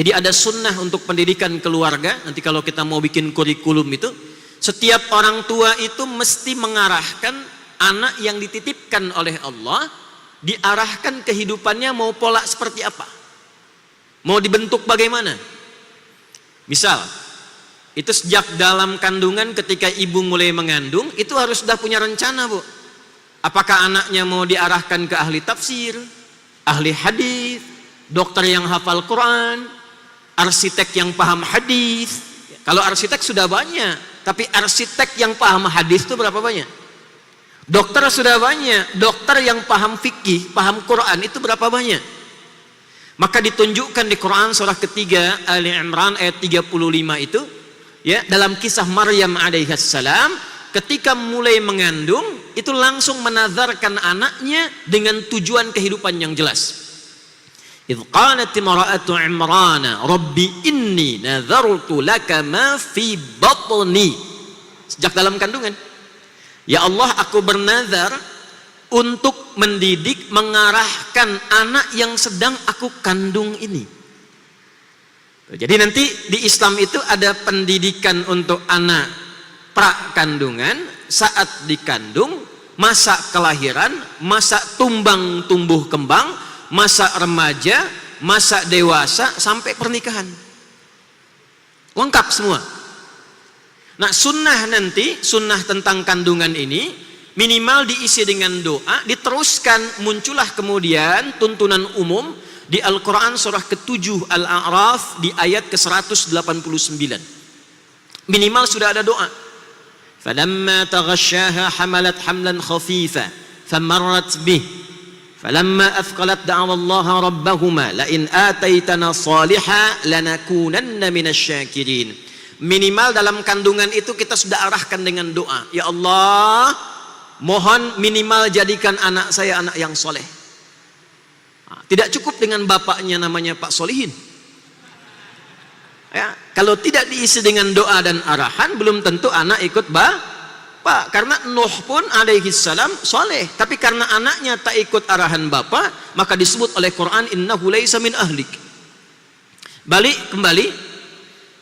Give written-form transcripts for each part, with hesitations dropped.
Jadi ada sunnah untuk pendidikan keluarga. Nanti kalau kita mau bikin kurikulum itu, setiap orang tua itu mesti mengarahkan anak yang dititipkan oleh Allah, diarahkan kehidupannya mau pola seperti apa, mau dibentuk bagaimana. Misal, itu sejak dalam kandungan ketika ibu mulai mengandung, itu harus sudah punya rencana, Bu. Apakah anaknya mau diarahkan ke ahli tafsir, ahli hadis, dokter yang hafal Quran, arsitek yang paham hadis. Kalau arsitek sudah banyak, tapi arsitek yang paham hadis itu berapa banyak? Dokter sudah banyak, dokter yang paham fikih, paham Quran itu berapa banyak? Maka ditunjukkan di Quran surah ketiga Ali Imran ayat 35 itu, ya, dalam kisah Maryam alaihissalam ketika mulai mengandung itu langsung menazarkan anaknya dengan tujuan kehidupan yang jelas. Idh qalat imra'atu Imran rabbi inni nadhartu laka ma fi batni. Sejak dalam kandungan, ya Allah, aku bernazar untuk mendidik, mengarahkan anak yang sedang aku kandung ini. Jadi nanti di Islam itu ada pendidikan untuk anak prakandungan, saat dikandung, masa kelahiran, masa tumbang tumbuh kembang, masa remaja, masa dewasa, sampai pernikahan. Lengkap semua. Nah, sunnah nanti, sunnah tentang kandungan ini minimal diisi dengan doa, diteruskan muncullah kemudian tuntunan umum di Al-Quran surah ke-7 Al-A'raf di ayat ke-189. Minimal sudah ada doa. Falamma taghasyaha hamalat hamlan khafifa famarrat bih falamma afqalat da'awa Allah rabbahuma la in ataitana salihan lanakunanna minasyakirin. Minimal dalam kandungan itu kita sudah arahkan dengan doa. Ya Allah, mohon minimal jadikan anak saya anak yang soleh. Tidak cukup dengan bapaknya namanya Pak Solihin. Ya, kalau tidak diisi dengan doa dan arahan, belum tentu anak ikut bapak. Karena Nuh pun alaihi salam soleh, tapi karena anaknya tak ikut arahan bapak, maka disebut oleh Quran innahu laisa min ahlik. Balik kembali.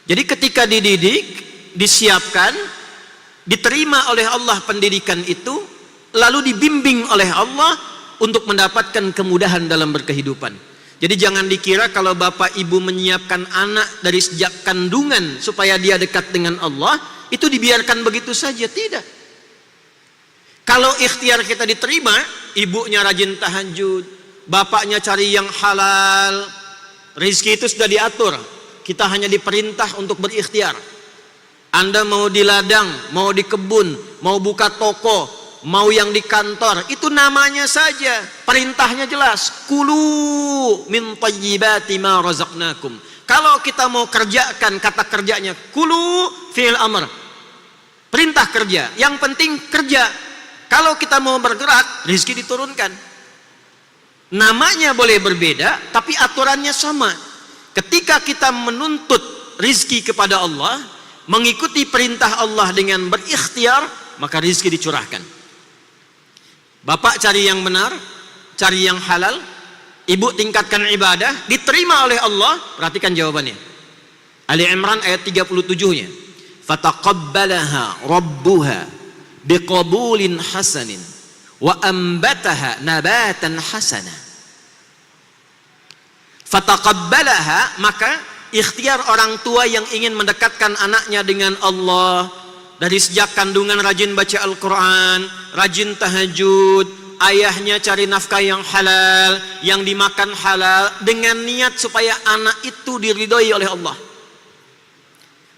Jadi ketika dididik, disiapkan, diterima oleh Allah pendidikan itu, lalu dibimbing oleh Allah untuk mendapatkan kemudahan dalam berkehidupan. Jadi jangan dikira kalau bapak ibu menyiapkan anak dari sejak kandungan supaya dia dekat dengan Allah, itu dibiarkan begitu saja. Tidak. Kalau ikhtiar kita diterima, ibunya rajin tahajud, bapaknya cari yang halal, rezeki itu sudah diatur, kita hanya diperintah untuk berikhtiar. Anda mau di ladang, mau di kebun, mau buka toko, mau yang di kantor, itu namanya saja, perintahnya jelas, kulu min thayyibati ma razaqnakum. Kalau kita mau kerjakan, kata kerjanya kulu fi'il amr, perintah kerja, yang penting kerja. Kalau kita mau bergerak, rezeki diturunkan. Namanya boleh berbeda, tapi aturannya sama. Ketika kita menuntut rezeki kepada Allah, mengikuti perintah Allah dengan berikhtiar, maka rezeki dicurahkan. Bapak cari yang benar, cari yang halal, ibu tingkatkan ibadah, diterima oleh Allah. Perhatikan jawabannya. Ali Imran ayat 37-nya. Fataqabbalaha rabbuha biqabulin hasanin wa ambataha nabatan hasana. Fataqabbalaha, maka ikhtiar orang tua yang ingin mendekatkan anaknya dengan Allah, dari sejak kandungan rajin baca Al-Quran, rajin tahajud, ayahnya cari nafkah yang halal, yang dimakan halal, dengan niat supaya anak itu diridhoi oleh Allah.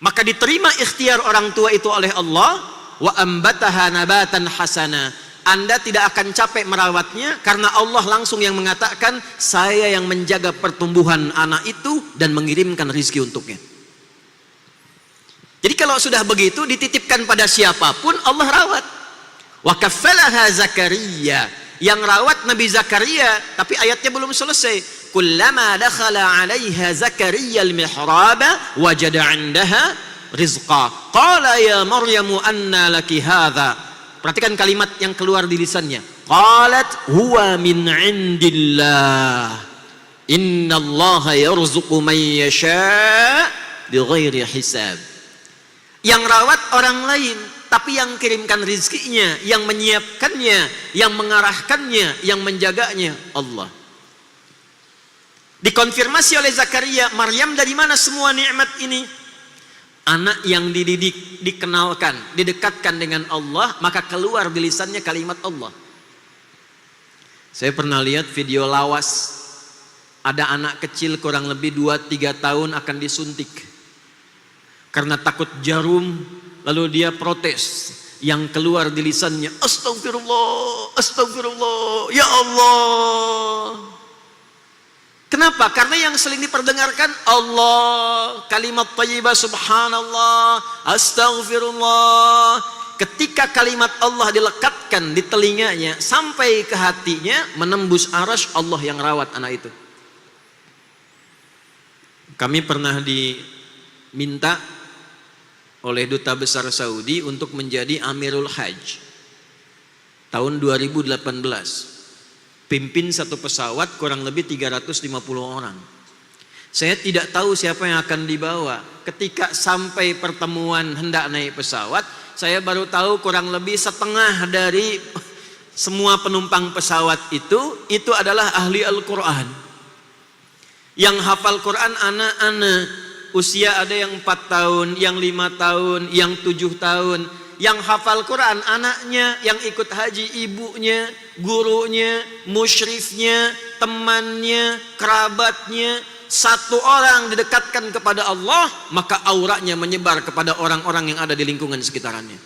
Maka diterima ikhtiar orang tua itu oleh Allah. Wa ambataha nabatan hasana. Anda tidak akan capek merawatnya, karena Allah langsung yang mengatakan, saya yang menjaga pertumbuhan anak itu dan mengirimkan rezeki untuknya. Jadi kalau sudah begitu, dititipkan pada siapapun, Allah rawat. Wa kaffalaha Zakaria, yang rawat Nabi Zakaria, tapi ayatnya belum selesai. Kullama dakhala 'alaiha Zakaria al-mihraba wajada 'indaha rizqa. Qala ya Maryamu anna laki hadza. Perhatikan kalimat yang keluar di lisannya. Qalat huwa min 'indillah. Innallaha yarzuqu man yasha' bighairi hisab. Yang rawat orang lain, tapi yang kirimkan rizkinya, yang menyiapkannya, yang mengarahkannya, yang menjaganya Allah. Dikonfirmasi oleh Zakaria, Maryam dari mana semua nikmat ini? Anak yang dididik, dikenalkan, didekatkan dengan Allah, maka keluar di lisannya kalimat Allah. Saya pernah lihat video lawas, ada anak kecil kurang lebih 2-3 tahun akan disuntik karena takut jarum, lalu dia protes. Yang keluar di lisannya, astagfirullah, astagfirullah, ya Allah. Kenapa? Karena yang sering diperdengarkan Allah, kalimat thayyibah, subhanallah, astagfirullah. Ketika kalimat Allah dilekatkan di telinganya sampai ke hatinya, menembus arasy, Allah yang rawat anak itu. Kami pernah diminta oleh Duta Besar Saudi untuk menjadi Amirul Hajj tahun 2018. Pimpin satu pesawat kurang lebih 350 orang. Saya tidak tahu siapa yang akan dibawa. Ketika sampai pertemuan hendak naik pesawat, saya baru tahu kurang lebih setengah dari semua penumpang pesawat itu adalah ahli Al-Quran. Yang hafal Quran anak-anak, usia ada yang 4 tahun, yang 5 tahun, yang 7 tahun. Yang hafal Quran anaknya, yang ikut haji ibunya, gurunya, musyrifnya, temannya, kerabatnya. Satu orang didekatkan kepada Allah, maka auranya menyebar kepada orang-orang yang ada di lingkungan sekitarannya.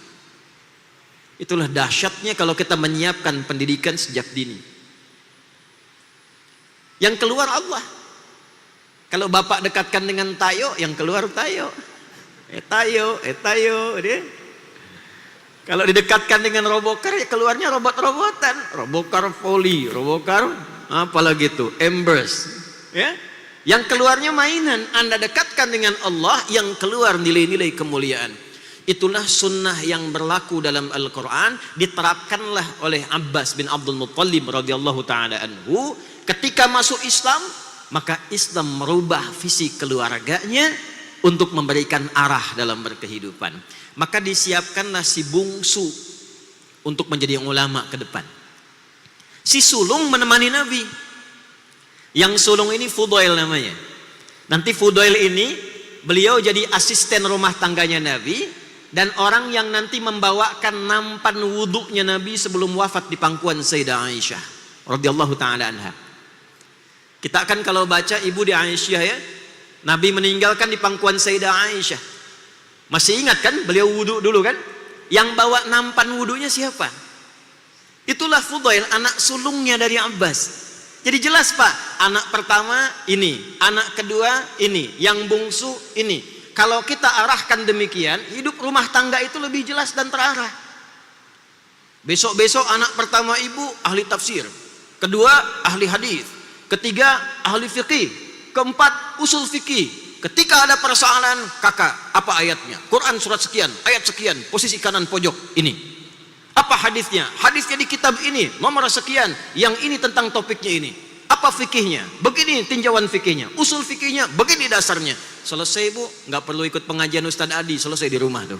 Itulah dahsyatnya kalau kita menyiapkan pendidikan sejak dini. Yang keluar Allah. Kalau bapak dekatkan dengan tayo, yang keluar tayo. Tayo, dia. Kalau didekatkan dengan robokar, ya keluarnya robot-robotan. Robokar volley, robokar apalagi itu, embers. Ya? Yang keluarnya mainan. Anda dekatkan dengan Allah, yang keluar nilai-nilai kemuliaan. Itulah sunnah yang berlaku dalam Al-Quran. Diterapkanlah oleh Abbas bin Abdul Muttalib radhiyallahu ta'ala anhu. Ketika masuk Islam, maka Islam merubah visi keluarganya untuk memberikan arah dalam berkehidupan. Maka disiapkanlah si bungsu untuk menjadi ulama ke depan. Si sulung menemani Nabi. Yang sulung ini Fudail namanya. Nanti Fudail ini beliau jadi asisten rumah tangganya Nabi dan orang yang nanti membawakan nampan wuduknya Nabi sebelum wafat di pangkuan Sayyidah Aisyah radhiyallahu taala anha. Kita akan kalau baca ibu di Aisyah ya, Nabi meninggalkan di pangkuan Sayyidah Aisyah. Masih ingat kan beliau wudhu dulu kan? Yang bawa nampan wudhunya siapa? Itulah Fudail, anak sulungnya dari Abbas. Jadi jelas Pak, anak pertama ini, anak kedua ini, yang bungsu ini. Kalau kita arahkan demikian, hidup rumah tangga itu lebih jelas dan terarah. Besok-besok anak pertama ibu ahli tafsir, kedua ahli hadis, ketiga ahli fikih, keempat usul fikih. Ketika ada persoalan, kakak, apa ayatnya? Quran surat sekian, ayat sekian, posisi kanan pojok ini. Apa hadisnya? Hadisnya di kitab ini, nomor sekian, yang ini tentang topiknya ini. Apa fikihnya? Begini tinjauan fikihnya, usul fikihnya, begini dasarnya. Selesai Bu, nggak perlu ikut pengajian Ustadz Adi, selesai di rumah tuh.